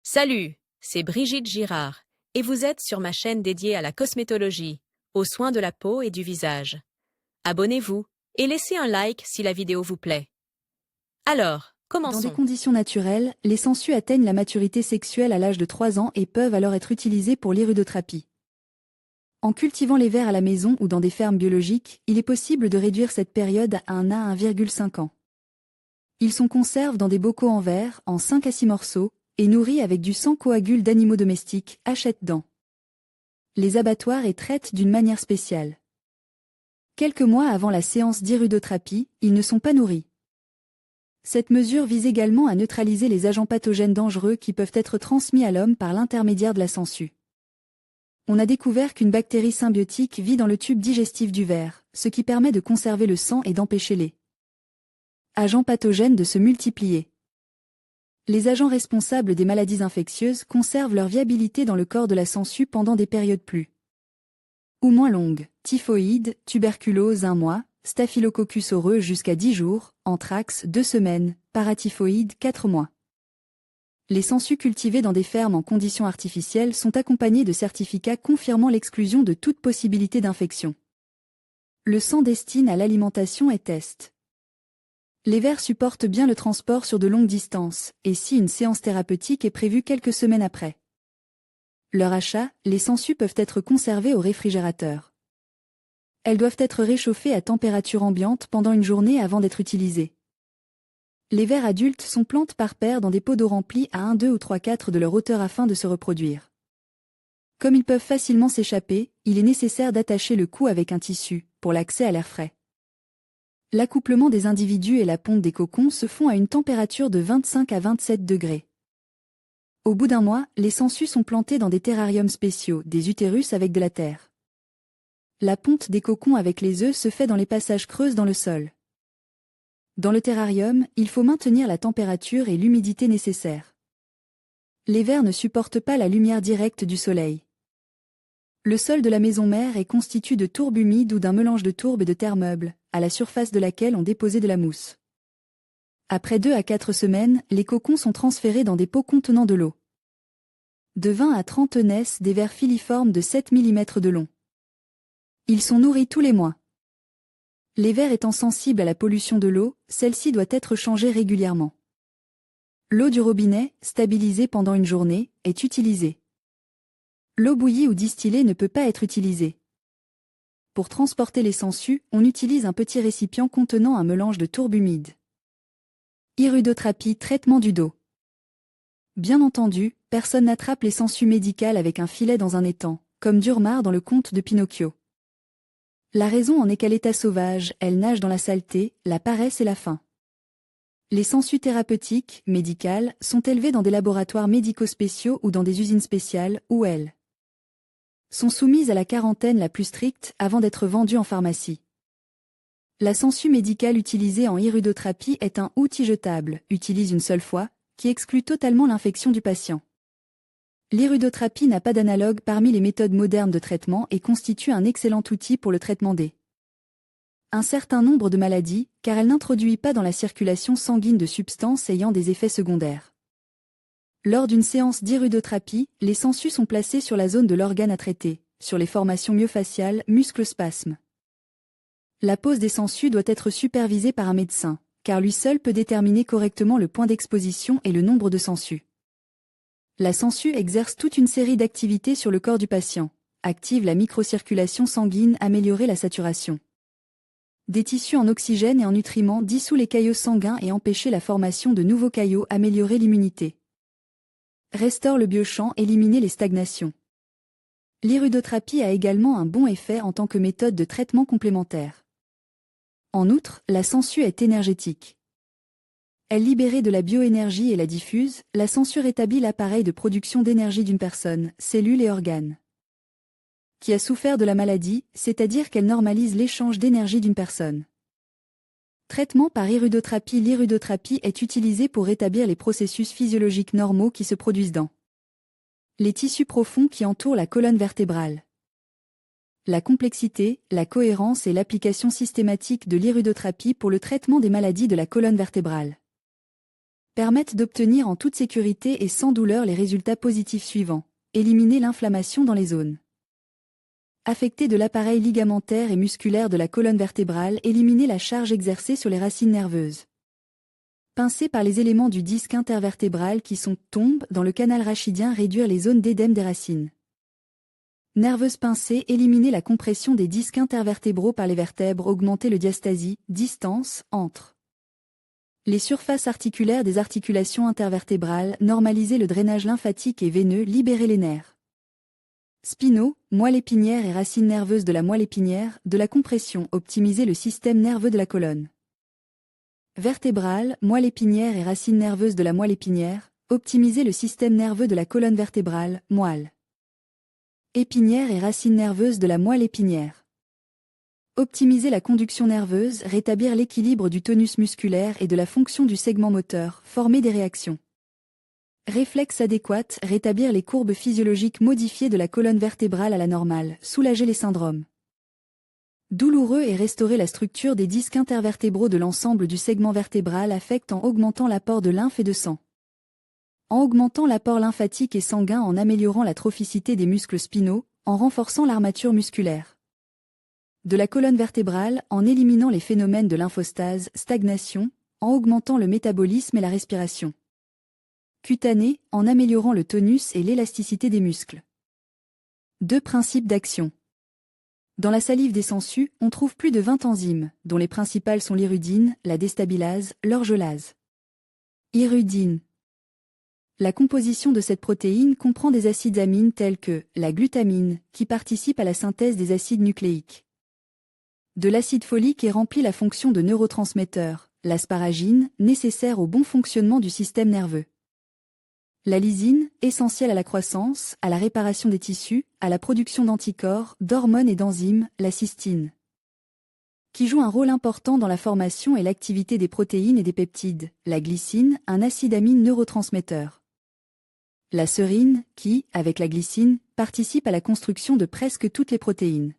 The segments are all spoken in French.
Salut, c'est Brigitte Girard, et vous êtes sur ma chaîne dédiée à la cosmétologie, aux soins de la peau et du visage. Abonnez-vous et laissez un like si la vidéo vous plaît. Alors, Dans des commençons. conditions naturelles, les sangsues atteignent la maturité sexuelle à l'âge de 3 ans et peuvent alors être utilisées pour l'iridothérapie. En cultivant les vers à la maison ou dans des fermes biologiques, il est possible de réduire cette période à 1 à 1,5 ans. Ils sont conservés dans des bocaux en verre, en 5 à 6 morceaux, et nourris avec du sang coagule d'animaux domestiques, hachette-dents. Les abattoirs et traitent d'une manière spéciale. Quelques mois avant la séance d'iridothérapie, ils ne sont pas nourris. Cette mesure vise également à neutraliser les agents pathogènes dangereux qui peuvent être transmis à l'homme par l'intermédiaire de la sangsue. On a découvert qu'une bactérie symbiotique vit dans le tube digestif du ver, ce qui permet de conserver le sang et d'empêcher les agents pathogènes de se multiplier. Les agents responsables des maladies infectieuses conservent leur viabilité dans le corps de la sangsue pendant des périodes plus ou moins longues, typhoïde, tuberculose 1 mois, staphylococcus aureus jusqu'à 10 jours, anthrax 2 semaines, paratyphoïde 4 mois. Les sangsues cultivées dans des fermes en conditions artificielles sont accompagnées de certificats confirmant l'exclusion de toute possibilité d'infection. Le sang destiné à l'alimentation est test. Les vers supportent bien le transport sur de longues distances, et si une séance thérapeutique est prévue quelques semaines après leur achat, les sangsues peuvent être conservées au réfrigérateur. Elles doivent être réchauffées à température ambiante pendant une journée avant d'être utilisées. Les vers adultes sont plantés par paires dans des pots d'eau remplis à 1, 2 ou 3 quarts de leur hauteur afin de se reproduire. Comme ils peuvent facilement s'échapper, il est nécessaire d'attacher le cou avec un tissu, pour l'accès à l'air frais. L'accouplement des individus et la ponte des cocons se font à une température de 25 à 27 degrés. Au bout d'un mois, les sangsues sont plantées dans des terrariums spéciaux, des utérus avec de la terre. La ponte des cocons avec les œufs se fait dans les passages creux dans le sol. Dans le terrarium, il faut maintenir la température et l'humidité nécessaires. Les vers ne supportent pas la lumière directe du soleil. Le sol de la maison mère est constitué de tourbe humide ou d'un mélange de tourbe et de terre meuble, à la surface de laquelle on déposait de la mousse. Après 2 à 4 semaines, les cocons sont transférés dans des pots contenant de l'eau. De 20 à 30 naissent des vers filiformes de 7 mm de long. Ils sont nourris tous les mois. Les vers étant sensibles à la pollution de l'eau, celle-ci doit être changée régulièrement. L'eau du robinet, stabilisée pendant une journée, est utilisée. L'eau bouillie ou distillée ne peut pas être utilisée. Pour transporter les sangsues, on utilise un petit récipient contenant un mélange de tourbe humide. Iridothérapie, traitement du dos. Bien entendu, personne n'attrape les sangsues médicales avec un filet dans un étang, comme Durmar dans le conte de Pinocchio. La raison en est qu'à l'état sauvage, elles nagent dans la saleté, la paresse et la faim. Les sangsues thérapeutiques, médicales, sont élevées dans des laboratoires médico-spéciaux ou dans des usines spéciales, où elles sont soumises à la quarantaine la plus stricte avant d'être vendues en pharmacie. La sangsue médicale utilisée en iridothérapie est un outil jetable, utilise une seule fois, qui exclut totalement l'infection du patient. L'iridothérapie n'a pas d'analogue parmi les méthodes modernes de traitement et constitue un excellent outil pour le traitement des un certain nombre de maladies, car elle n'introduit pas dans la circulation sanguine de substances ayant des effets secondaires. Lors d'une séance d'iridothérapie, les sangsues sont placées sur la zone de l'organe à traiter, sur les formations myofaciales, muscles-spasmes. La pose des sangsues doit être supervisée par un médecin, car lui seul peut déterminer correctement le point d'exposition et le nombre de sangsues. La sangsue exerce toute une série d'activités sur le corps du patient, active la microcirculation sanguine, améliorer la saturation des tissus en oxygène et en nutriments, dissout les caillots sanguins et empêcher la formation de nouveaux caillots, améliorer l'immunité. Restaure le biochamp, éliminer les stagnations. L'iridothérapie a également un bon effet en tant que méthode de traitement complémentaire. En outre, la sangsue est énergétique. Elle libère de la bioénergie et la diffuse, la sangsue rétablit l'appareil de production d'énergie d'une personne, cellules et organes qui a souffert de la maladie, c'est-à-dire qu'elle normalise l'échange d'énergie d'une personne. Traitement par iridothérapie. L'iridothérapie est utilisée pour rétablir les processus physiologiques normaux qui se produisent dans les tissus profonds qui entourent la colonne vertébrale. La complexité, la cohérence et l'application systématique de l'iridothérapie pour le traitement des maladies de la colonne vertébrale permettent d'obtenir en toute sécurité et sans douleur les résultats positifs suivants. Éliminer l'inflammation dans les zones affectées de l'appareil ligamentaire et musculaire de la colonne vertébrale, éliminer la charge exercée sur les racines nerveuses. Pincer par les éléments du disque intervertébral qui tombent dans le canal rachidien, réduire les zones d'édème des racines nerveuses. Pincer, éliminer la compression des disques intervertébraux par les vertèbres, augmenter le diastasie, distance, entre les surfaces articulaires des articulations intervertébrales, normaliser le drainage lymphatique et veineux, libérer les nerfs spinaux, moelle épinière et racines nerveuses de la moelle épinière, de la compression, optimiser le système nerveux de la colonne vertébrale, moelle épinière et racines nerveuses de la moelle épinière, optimiser le système nerveux de la colonne vertébrale, moelle épinière et racines nerveuses de la moelle épinière. Optimiser la conduction nerveuse, rétablir l'équilibre du tonus musculaire et de la fonction du segment moteur, former des réactions réflexes adéquates, rétablir les courbes physiologiques modifiées de la colonne vertébrale à la normale, soulager les syndromes douloureux et restaurer la structure des disques intervertébraux de l'ensemble du segment vertébral, affecte en augmentant l'apport de lymphe et de sang, en augmentant l'apport lymphatique et sanguin, en améliorant la trophicité des muscles spinaux, en renforçant l'armature musculaire de la colonne vertébrale, en éliminant les phénomènes de lymphostase, stagnation, en augmentant le métabolisme et la respiration cutanée, en améliorant le tonus et l'élasticité des muscles. 2 principes d'action. Dans la salive des sangsues, on trouve plus de 20 enzymes, dont les principales sont l'irudine, la déstabilase, l'orgelase. Irudine. La composition de cette protéine comprend des acides amines tels que la glutamine, qui participe à la synthèse des acides nucléiques, de l'acide folique et remplit la fonction de neurotransmetteur, l'asparagine, nécessaire au bon fonctionnement du système nerveux, la lysine, essentielle à la croissance, à la réparation des tissus, à la production d'anticorps, d'hormones et d'enzymes, la cystine, qui joue un rôle important dans la formation et l'activité des protéines et des peptides, la glycine, un acide amine neurotransmetteur, la serine, qui, avec la glycine, participe à la construction de presque toutes les protéines.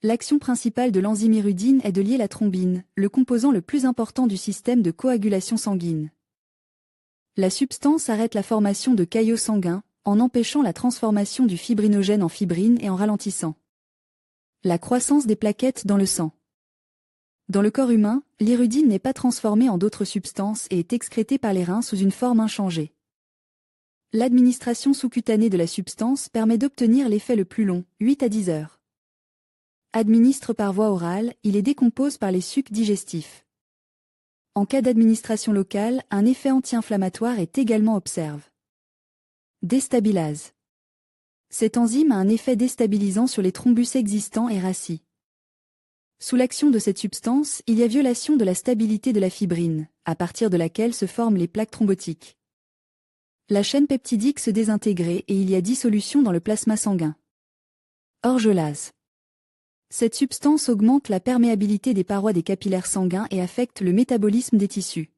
L'action principale de l'enzyme irudine est de lier la thrombine, le composant le plus important du système de coagulation sanguine. La substance arrête la formation de caillots sanguins, en empêchant la transformation du fibrinogène en fibrine et en ralentissant la croissance des plaquettes dans le sang. Dans le corps humain, l'irudine n'est pas transformée en d'autres substances et est excrétée par les reins sous une forme inchangée. L'administration sous-cutanée de la substance permet d'obtenir l'effet le plus long, 8 à 10 heures. Administre par voie orale, il les décompose par les sucs digestifs. En cas d'administration locale, un effet anti-inflammatoire est également observé. Déstabilase. Cette enzyme a un effet déstabilisant sur les thrombus existants et rassis. Sous l'action de cette substance, il y a violation de la stabilité de la fibrine, à partir de laquelle se forment les plaques thrombotiques. La chaîne peptidique se désintègre et il y a dissolution dans le plasma sanguin. Orgelase. Cette substance augmente la perméabilité des parois des capillaires sanguins et affecte le métabolisme des tissus.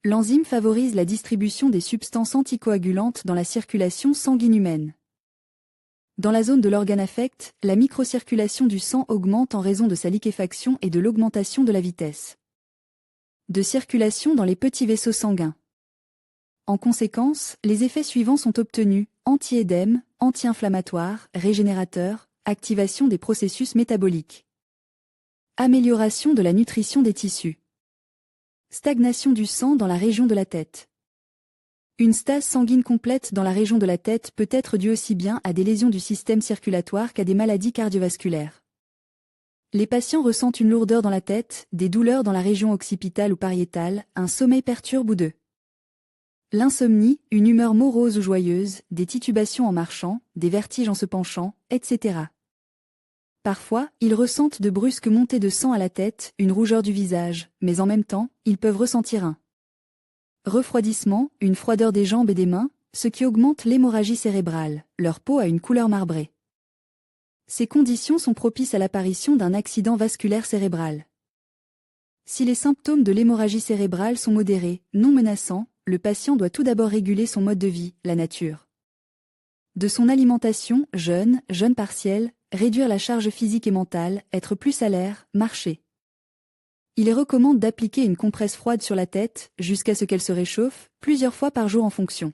L'enzyme favorise la distribution des substances anticoagulantes dans la circulation sanguine humaine. Dans la zone de l'organe affecté, la microcirculation du sang augmente en raison de sa liquéfaction et de l'augmentation de la vitesse de circulation dans les petits vaisseaux sanguins. En conséquence, les effets suivants sont obtenus: anti-édème, anti-inflammatoire, régénérateur, activation des processus métaboliques, amélioration de la nutrition des tissus, stagnation du sang dans la région de la tête. Une stase sanguine complète dans la région de la tête peut être due aussi bien à des lésions du système circulatoire qu'à des maladies cardiovasculaires. Les patients ressentent une lourdeur dans la tête, des douleurs dans la région occipitale ou pariétale, un sommeil perturbe ou l'insomnie, une humeur morose ou joyeuse, des titubations en marchant, des vertiges en se penchant, etc. Parfois, ils ressentent de brusques montées de sang à la tête, une rougeur du visage, mais en même temps, ils peuvent ressentir un refroidissement, une froideur des jambes et des mains, ce qui augmente l'hémorragie cérébrale, leur peau a une couleur marbrée. Ces conditions sont propices à l'apparition d'un accident vasculaire cérébral. Si les symptômes de l'hémorragie cérébrale sont modérés, non menaçants, le patient doit tout d'abord réguler son mode de vie, la nature de son alimentation, jeûne partiel, réduire la charge physique et mentale, être plus à l'air, marcher. Il recommande d'appliquer une compresse froide sur la tête, jusqu'à ce qu'elle se réchauffe, plusieurs fois par jour en fonction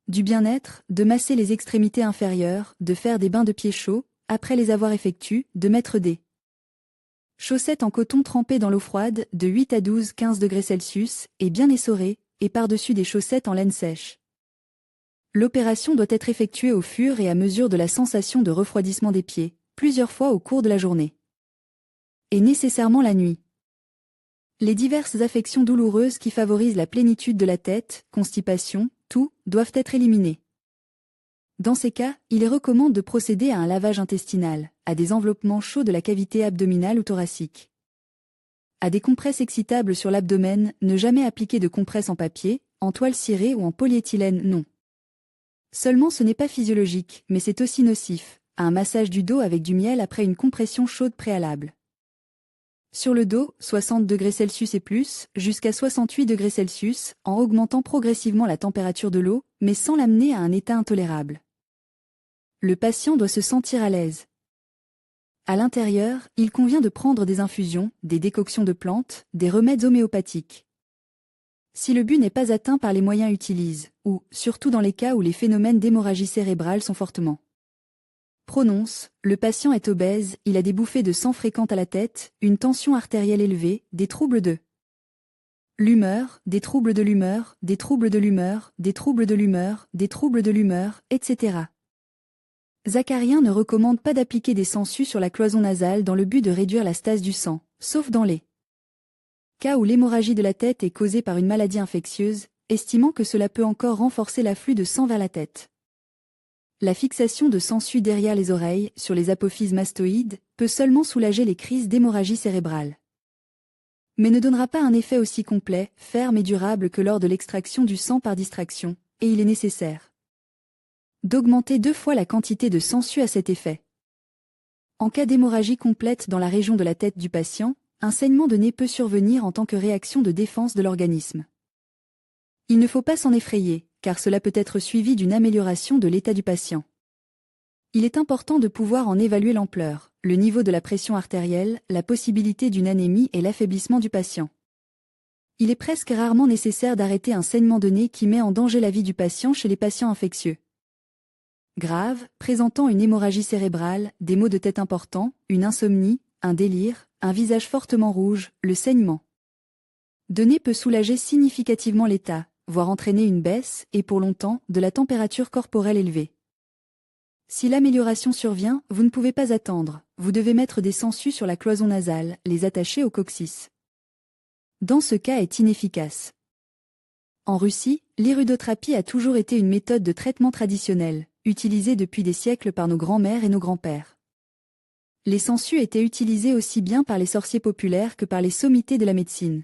du bien-être, de masser les extrémités inférieures, de faire des bains de pieds chauds, après les avoir effectués, de mettre des chaussettes en coton trempées dans l'eau froide, de 8 à 12-15 degrés Celsius, et bien essorées, et par-dessus des chaussettes en laine sèche. L'opération doit être effectuée au fur et à mesure de la sensation de refroidissement des pieds, plusieurs fois au cours de la journée. Et nécessairement la nuit. Les diverses affections douloureuses qui favorisent la plénitude de la tête, constipation, toux, doivent être éliminées. Dans ces cas, il est recommandé de procéder à un lavage intestinal, à des enveloppements chauds de la cavité abdominale ou thoracique. À des compresses excitables sur l'abdomen, ne jamais appliquer de compresses en papier, en toile cirée ou en polyéthylène, non. Seulement ce n'est pas physiologique, mais c'est aussi nocif, à un massage du dos avec du miel après une compression chaude préalable. Sur le dos, 60 degrés Celsius et plus, jusqu'à 68 degrés Celsius, en augmentant progressivement la température de l'eau, mais sans l'amener à un état intolérable. Le patient doit se sentir à l'aise. À l'intérieur, il convient de prendre des infusions, des décoctions de plantes, des remèdes homéopathiques. Si le but n'est pas atteint par les moyens utilisés, ou, surtout dans les cas où les phénomènes d'hémorragie cérébrale sont fortement prononce, le patient est obèse, il a des bouffées de sang fréquentes à la tête, une tension artérielle élevée, des troubles de l'humeur, des troubles de l'humeur, des troubles de l'humeur, des troubles de l'humeur, des troubles de l'humeur, etc. Zacharien ne recommande pas d'appliquer des sangsues sur la cloison nasale dans le but de réduire la stase du sang, sauf dans les cas où l'hémorragie de la tête est causée par une maladie infectieuse, estimant que cela peut encore renforcer l'afflux de sang vers la tête. La fixation de sangsues derrière les oreilles, sur les apophyses mastoïdes, peut seulement soulager les crises d'hémorragie cérébrale. Mais ne donnera pas un effet aussi complet, ferme et durable que lors de l'extraction du sang par distraction, et il est nécessaire d'augmenter 2 fois la quantité de sangsues à cet effet. En cas d'hémorragie complète dans la région de la tête du patient, un saignement de nez peut survenir en tant que réaction de défense de l'organisme. Il ne faut pas s'en effrayer, car cela peut être suivi d'une amélioration de l'état du patient. Il est important de pouvoir en évaluer l'ampleur, le niveau de la pression artérielle, la possibilité d'une anémie et l'affaiblissement du patient. Il est presque rarement nécessaire d'arrêter un saignement de nez qui met en danger la vie du patient chez les patients infectieux graves, présentant une hémorragie cérébrale, des maux de tête importants, une insomnie, un délire, un visage fortement rouge, le saignement de nez peut soulager significativement l'état, voire entraîner une baisse, et pour longtemps, de la température corporelle élevée. Si l'amélioration survient, vous ne pouvez pas attendre, vous devez mettre des sangsues sur la cloison nasale, les attacher au coccyx. Dans ce cas est inefficace. En Russie, l'irudothérapie a toujours été une méthode de traitement traditionnelle, utilisée depuis des siècles par nos grands-mères et nos grands-pères. Les sangsues étaient utilisées aussi bien par les sorciers populaires que par les sommités de la médecine.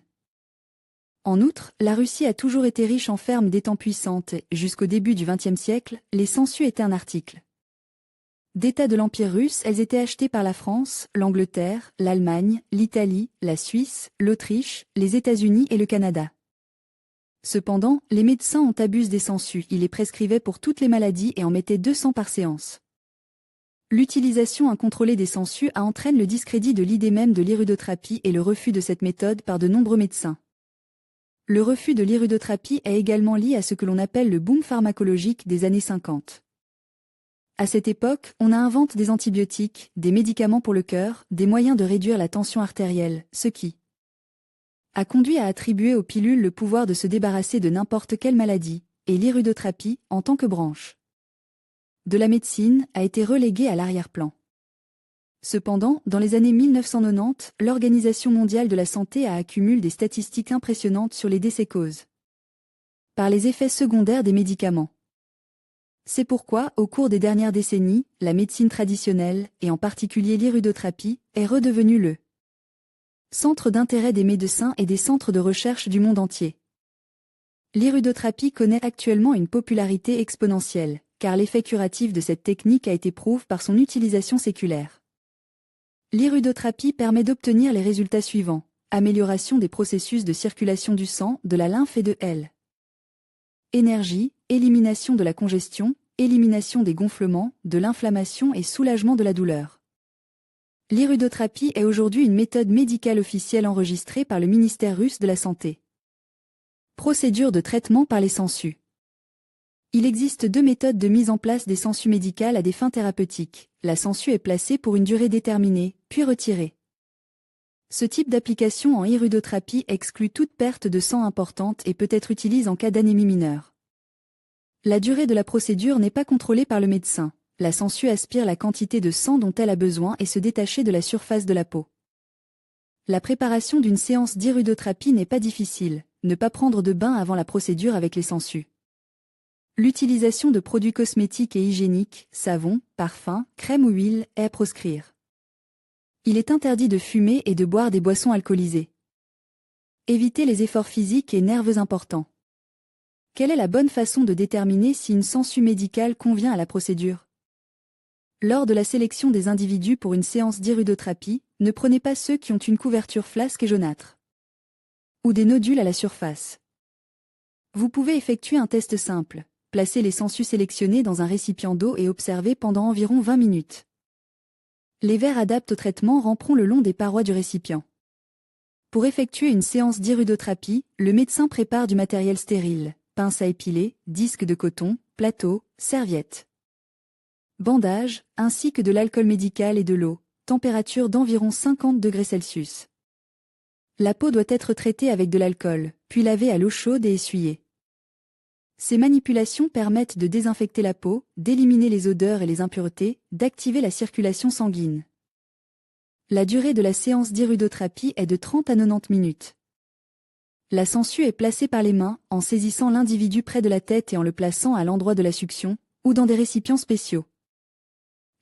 En outre, la Russie a toujours été riche en fermes d'étangs puissantes et, jusqu'au début du XXe siècle, les sangsues étaient un article d'État de l'Empire russe. Elles étaient achetées par la France, l'Angleterre, l'Allemagne, l'Italie, la Suisse, l'Autriche, les États-Unis et le Canada. Cependant, les médecins ont abusé des sangsues, ils les prescrivaient pour toutes les maladies et en mettaient 200 par séance. L'utilisation incontrôlée des sangsues entraîne le discrédit de l'idée même de l'irudothérapie et le refus de cette méthode par de nombreux médecins. Le refus de l'irudothérapie est également lié à ce que l'on appelle le boom pharmacologique des années 50. À cette époque, on invente des antibiotiques, des médicaments pour le cœur, des moyens de réduire la tension artérielle, ce qui a conduit à attribuer aux pilules le pouvoir de se débarrasser de n'importe quelle maladie, et l'irudothérapie, en tant que branche de la médecine, a été reléguée à l'arrière-plan. Cependant, dans les années 1990, l'Organisation mondiale de la santé a accumulé des statistiques impressionnantes sur les décès causes par les effets secondaires des médicaments. C'est pourquoi, au cours des dernières décennies, la médecine traditionnelle, et en particulier l'irudothérapie, est redevenue le centre d'intérêt des médecins et des centres de recherche du monde entier. L'irudothérapie connaît actuellement une popularité exponentielle, car l'effet curatif de cette technique a été prouvé par son utilisation séculaire. L'irudothérapie permet d'obtenir les résultats suivants: amélioration des processus de circulation du sang, de la lymphe et de l'énergie, élimination de la congestion, élimination des gonflements, de l'inflammation et soulagement de la douleur. L'irudothérapie est aujourd'hui une méthode médicale officielle enregistrée par le ministère russe de la Santé. Procédure de traitement par les sangsues. Il existe 2 méthodes de mise en place des sangsues médicales à des fins thérapeutiques. La sangsue est placée pour une durée déterminée, puis retirée. Ce type d'application en irudothérapie exclut toute perte de sang importante et peut être utilisé en cas d'anémie mineure. La durée de la procédure n'est pas contrôlée par le médecin. La sangsue aspire la quantité de sang dont elle a besoin et se détacher de la surface de la peau. La préparation d'une séance d'irudothérapie n'est pas difficile. Ne pas prendre de bain avant la procédure avec les sangsues. L'utilisation de produits cosmétiques et hygiéniques, savon, parfum, crème ou huile, est à proscrire. Il est interdit de fumer et de boire des boissons alcoolisées. Éviter les efforts physiques et nerveux importants. Quelle est la bonne façon de déterminer si une sangsue médicale convient à la procédure? Lors de la sélection des individus pour une séance d'irudothérapie, ne prenez pas ceux qui ont une couverture flasque et jaunâtre ou des nodules à la surface. Vous pouvez effectuer un test simple. Placez les sangsues sélectionnées dans un récipient d'eau et observez pendant environ 20 minutes. Les verres adaptés au traitement ramperont le long des parois du récipient. Pour effectuer une séance d'irudothérapie, le médecin prépare du matériel stérile, pince à épiler, disque de coton, plateau, serviette, bandage, ainsi que de l'alcool médical et de l'eau, température d'environ 50 degrés Celsius. La peau doit être traitée avec de l'alcool, puis lavée à l'eau chaude et essuyée. Ces manipulations permettent de désinfecter la peau, d'éliminer les odeurs et les impuretés, d'activer la circulation sanguine. La durée de la séance d'irudothérapie est de 30 à 90 minutes. La sangsue est placée par les mains, en saisissant l'individu près de la tête et en le plaçant à l'endroit de la succion, ou dans des récipients spéciaux.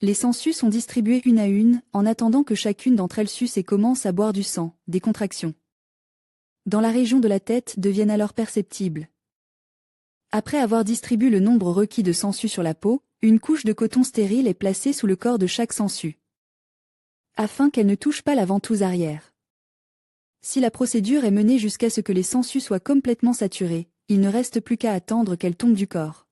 Les sangsues sont distribuées une à une, en attendant que chacune d'entre elles suce et commence à boire du sang, des contractions dans la région de la tête deviennent alors perceptibles. Après avoir distribué le nombre requis de sangsues sur la peau, une couche de coton stérile est placée sous le corps de chaque sangsue, afin qu'elle ne touche pas la ventouse arrière. Si la procédure est menée jusqu'à ce que les sangsues soient complètement saturées, il ne reste plus qu'à attendre qu'elles tombent du corps.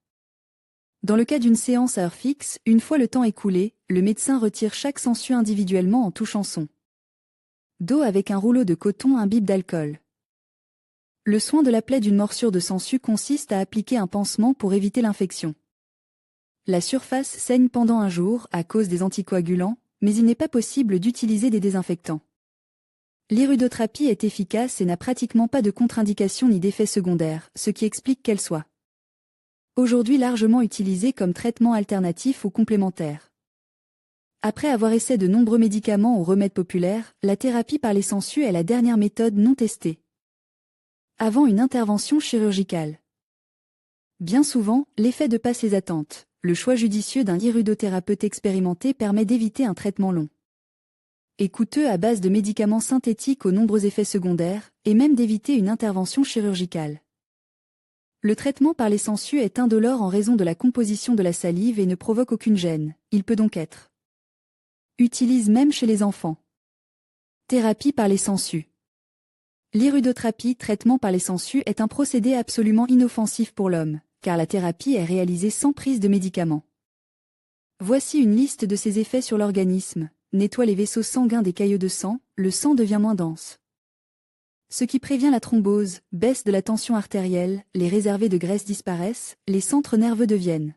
Dans le cas d'une séance à heure fixe, une fois le temps écoulé, le médecin retire chaque sangsue individuellement en touchant son dos avec un rouleau de coton imbibe d'alcool. Le soin de la plaie d'une morsure de sangsue consiste à appliquer un pansement pour éviter l'infection. La surface saigne pendant un jour à cause des anticoagulants, mais il n'est pas possible d'utiliser des désinfectants. L'irudothérapie est efficace et n'a pratiquement pas de contre-indications ni d'effets secondaires, ce qui explique qu'elle soit aujourd'hui largement utilisée comme traitement alternatif ou complémentaire. Après avoir essayé de nombreux médicaments ou remèdes populaires, la thérapie par les sangsues est la dernière méthode non testée avant une intervention chirurgicale. Bien souvent, l'effet de passe les attentes. Le choix judicieux d'un irudothérapeute expérimenté permet d'éviter un traitement long et coûteux à base de médicaments synthétiques aux nombreux effets secondaires, et même d'éviter une intervention chirurgicale. Le traitement par les sangsues est indolore en raison de la composition de la salive et ne provoque aucune gêne. Il peut donc être utilisé même chez les enfants. Thérapie par les sangsues. L'irudothérapie, traitement par les sangsues, est un procédé absolument inoffensif pour l'homme, car la thérapie est réalisée sans prise de médicaments. Voici une liste de ses effets sur l'organisme. Nettoie les vaisseaux sanguins des caillots de sang, le sang devient moins dense, ce qui prévient la thrombose, baisse de la tension artérielle, les réservés de graisse disparaissent, les centres nerveux deviennent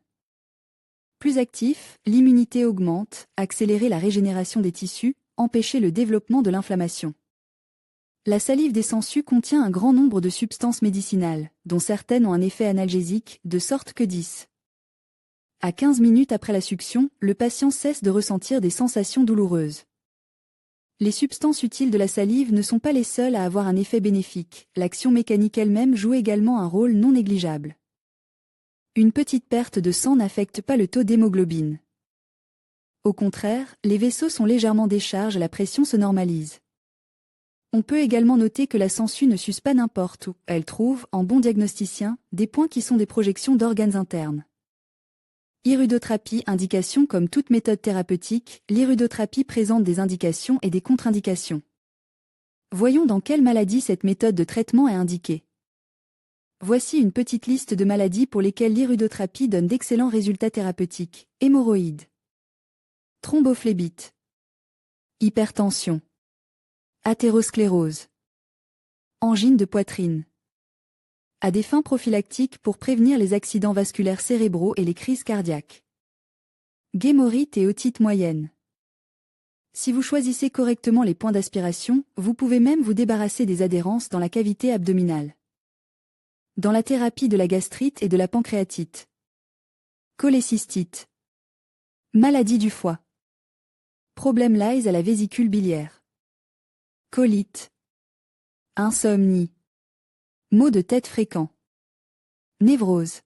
plus actifs, l'immunité augmente, accélérer la régénération des tissus, empêcher le développement de l'inflammation. La salive des sangsues contient un grand nombre de substances médicinales, dont certaines ont un effet analgésique, de sorte que 10 à 15 minutes après la succion, le patient cesse de ressentir des sensations douloureuses. Les substances utiles de la salive ne sont pas les seules à avoir un effet bénéfique, l'action mécanique elle-même joue également un rôle non négligeable. Une petite perte de sang n'affecte pas le taux d'hémoglobine. Au contraire, les vaisseaux sont légèrement déchargés et la pression se normalise. On peut également noter que la sangsue ne suce pas n'importe où, elle trouve, en bon diagnosticien, des points qui sont des projections d'organes internes. Irudothérapie, indication comme toute méthode thérapeutique, l'irudothérapie présente des indications et des contre-indications. Voyons dans quelles maladies cette méthode de traitement est indiquée. Voici une petite liste de maladies pour lesquelles l'irudothérapie donne d'excellents résultats thérapeutiques. Hémorroïdes, thrombophlébite, Hypertension. Athérosclérose. Angine de poitrine. À des fins prophylactiques pour prévenir les accidents vasculaires cérébraux et les crises cardiaques. Guémorite et otite moyenne. Si vous choisissez correctement les points d'aspiration, vous pouvez même vous débarrasser des adhérences dans la cavité abdominale. Dans la thérapie de la gastrite et de la pancréatite. Cholécystite. Maladie du foie. Problème liés à la vésicule biliaire. Colite. Insomnie. Maux de tête fréquents. Névrose.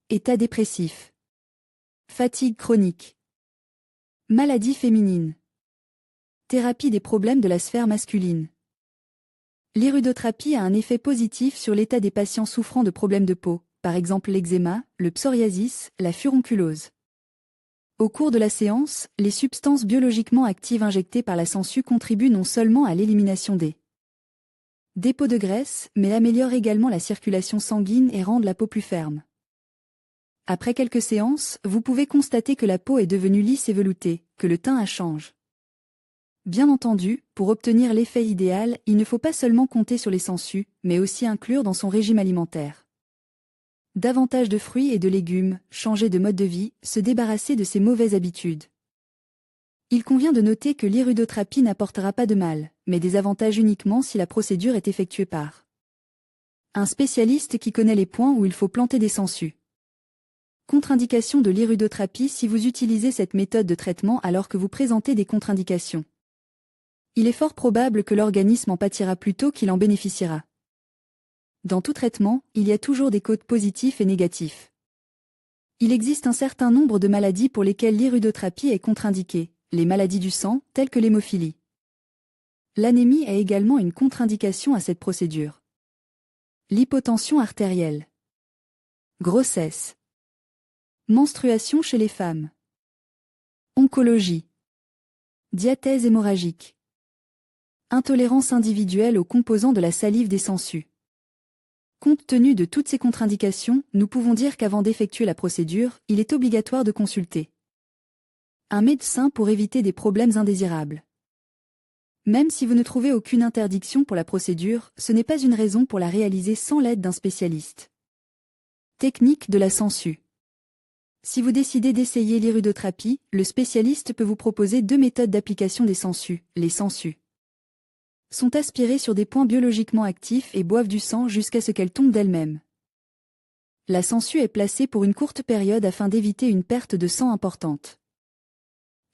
État dépressif. Fatigue chronique. Maladie féminine. Thérapie des problèmes de la sphère masculine. L'irudothérapie a un effet positif sur l'état des patients souffrant de problèmes de peau, par exemple l'eczéma, le psoriasis, la furonculose. Au cours de la séance, les substances biologiquement actives injectées par la sangsue contribuent non seulement à l'élimination des dépôts de graisse, mais améliorent également la circulation sanguine et rendent la peau plus ferme. Après quelques séances, vous pouvez constater que la peau est devenue lisse et veloutée, que le teint change. Bien entendu, pour obtenir l'effet idéal, il ne faut pas seulement compter sur les sangsues, mais aussi inclure dans son régime alimentaire davantage de fruits et de légumes, changer de mode de vie, se débarrasser de ses mauvaises habitudes. Il convient de noter que l'irudothérapie n'apportera pas de mal, mais des avantages uniquement si la procédure est effectuée par un spécialiste qui connaît les points où il faut planter des sangsues. Contre-indication de l'irudothérapie si vous utilisez cette méthode de traitement alors que vous présentez des contre-indications. Il est fort probable que l'organisme en pâtira plutôt qu'il en bénéficiera. Dans tout traitement, il y a toujours des côtés positifs et négatifs. Il existe un certain nombre de maladies pour lesquelles l'irudothérapie est contre-indiquée, les maladies du sang, telles que l'hémophilie. L'anémie est également une contre-indication à cette procédure. L'hypotension artérielle. Grossesse. Menstruation chez les femmes. Oncologie. Diathèse hémorragique. Intolérance individuelle aux composants de la salive des sangsues. Compte tenu de toutes ces contre-indications, nous pouvons dire qu'avant d'effectuer la procédure, il est obligatoire de consulter un médecin pour éviter des problèmes indésirables. Même si vous ne trouvez aucune interdiction pour la procédure, ce n'est pas une raison pour la réaliser sans l'aide d'un spécialiste. Technique de la sangsue. Si vous décidez d'essayer l'irudothérapie, le spécialiste peut vous proposer deux méthodes d'application des sangsues. Les sangsues sont aspirées sur des points biologiquement actifs et boivent du sang jusqu'à ce qu'elles tombent d'elles-mêmes. La sangsue est placée pour une courte période afin d'éviter une perte de sang importante.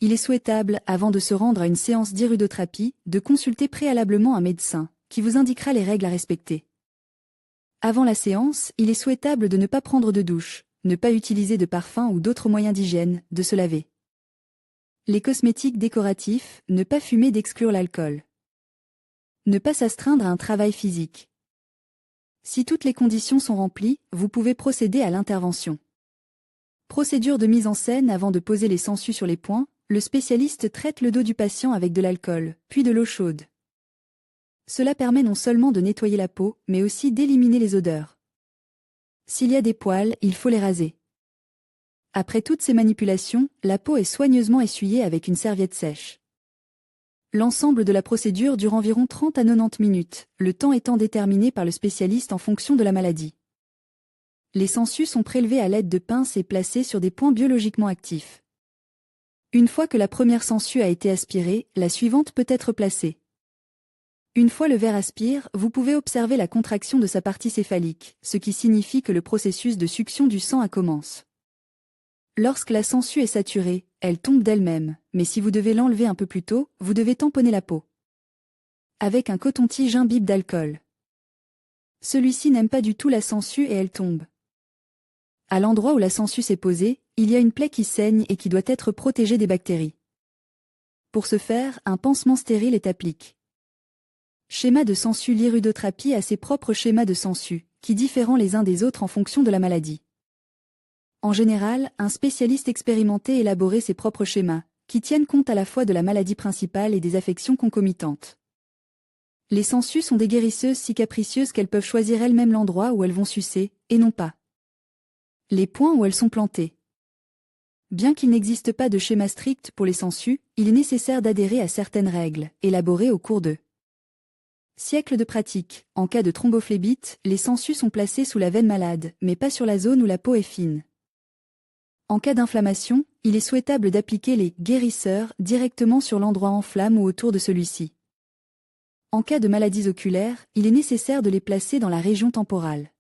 Il est souhaitable, avant de se rendre à une séance d'irudothérapie, de consulter préalablement un médecin, qui vous indiquera les règles à respecter. Avant la séance, il est souhaitable de ne pas prendre de douche, ne pas utiliser de parfum ou d'autres moyens d'hygiène, de se laver. Les cosmétiques décoratifs, ne pas fumer, d'exclure l'alcool. Ne pas s'astreindre à un travail physique. Si toutes les conditions sont remplies, vous pouvez procéder à l'intervention. Procédure de mise en scène. Avant de poser les sangsues sur les points, le spécialiste traite le dos du patient avec de l'alcool, puis de l'eau chaude. Cela permet non seulement de nettoyer la peau, mais aussi d'éliminer les odeurs. S'il y a des poils, il faut les raser. Après toutes ces manipulations, la peau est soigneusement essuyée avec une serviette sèche. L'ensemble de la procédure dure environ 30 à 90 minutes, le temps étant déterminé par le spécialiste en fonction de la maladie. Les sangsues sont prélevées à l'aide de pinces et placées sur des points biologiquement actifs. Une fois que la première sangsue a été aspirée, la suivante peut être placée. Une fois le verre aspire, vous pouvez observer la contraction de sa partie céphalique, ce qui signifie que le processus de succion du sang commence. Lorsque la sangsue est saturée, elle tombe d'elle-même, mais si vous devez l'enlever un peu plus tôt, vous devez tamponner la peau avec un coton-tige imbibe d'alcool. Celui-ci n'aime pas du tout la sangsue et elle tombe. À l'endroit où la sangsue s'est posée, il y a une plaie qui saigne et qui doit être protégée des bactéries. Pour ce faire, un pansement stérile est appliqué. Schéma de sangsue. L'irudothérapie a ses propres schémas de sangsue, qui diffèrent les uns des autres en fonction de la maladie. En général, un spécialiste expérimenté élaborait ses propres schémas, qui tiennent compte à la fois de la maladie principale et des affections concomitantes. Les sangsues sont des guérisseuses si capricieuses qu'elles peuvent choisir elles-mêmes l'endroit où elles vont sucer, et non pas les points où elles sont plantées. Bien qu'il n'existe pas de schéma strict pour les sangsues, il est nécessaire d'adhérer à certaines règles, élaborées au cours de siècles de pratique. En cas de thrombophlébite, les sangsues sont placées sous la veine malade, mais pas sur la zone où la peau est fine. En cas d'inflammation, il est souhaitable d'appliquer les guérisseurs directement sur l'endroit en flamme ou autour de celui-ci. En cas de maladies oculaires, il est nécessaire de les placer dans la région temporale.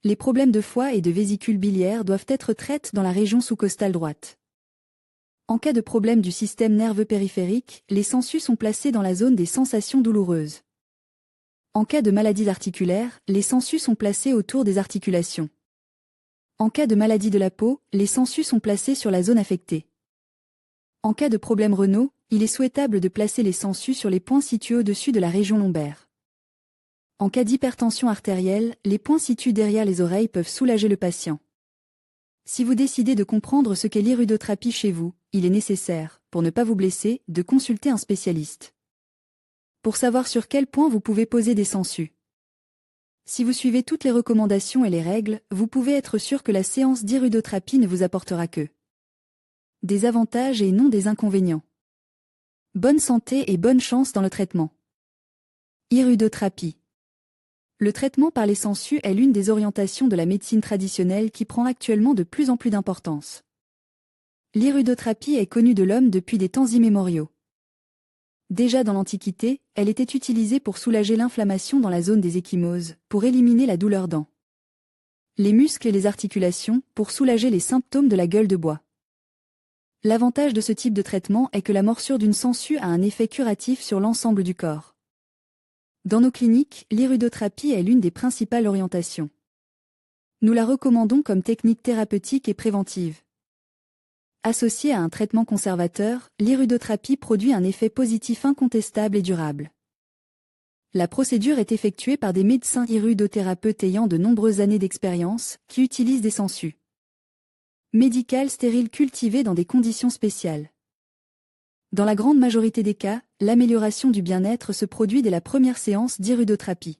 Les problèmes de foie et de vésicule biliaire doivent être traités dans la région sous-costale droite. En cas de problème du système nerveux périphérique, les sangsues sont placées dans la zone des sensations douloureuses. En cas de maladies articulaires, les sangsues sont placées autour des articulations. En cas de maladie de la peau, les sangsues sont placées sur la zone affectée. En cas de problèmes rénaux, il est souhaitable de placer les sangsues sur les points situés au-dessus de la région lombaire. En cas d'hypertension artérielle, les points situés derrière les oreilles peuvent soulager le patient. Si vous décidez de comprendre ce qu'est l'iridothérapie chez vous, il est nécessaire, pour ne pas vous blesser, de consulter un spécialiste. Pour savoir sur quel point vous pouvez poser des sangsues. Si vous suivez toutes les recommandations et les règles, vous pouvez être sûr que la séance d'iridothérapie ne vous apportera que des avantages et non des inconvénients. Bonne santé et bonne chance dans le traitement. Iridothérapie. Le traitement par les sangsues est l'une des orientations de la médecine traditionnelle qui prend actuellement de plus en plus d'importance. L'iridothérapie est connue de l'homme depuis des temps immémoriaux. Déjà dans l'Antiquité, elle était utilisée pour soulager l'inflammation dans la zone des ecchymoses, pour éliminer la douleur dans les muscles et les articulations, pour soulager les symptômes de la gueule de bois. L'avantage de ce type de traitement est que la morsure d'une sangsue a un effet curatif sur l'ensemble du corps. Dans nos cliniques, l'iridothérapie est l'une des principales orientations. Nous la recommandons comme technique thérapeutique et préventive. Associée à un traitement conservateur, l'iridothérapie produit un effet positif incontestable et durable. La procédure est effectuée par des médecins iridothérapeutes ayant de nombreuses années d'expérience, qui utilisent des sangsues médicales stériles cultivées dans des conditions spéciales. Dans la grande majorité des cas, l'amélioration du bien-être se produit dès la première séance d'iridothérapie.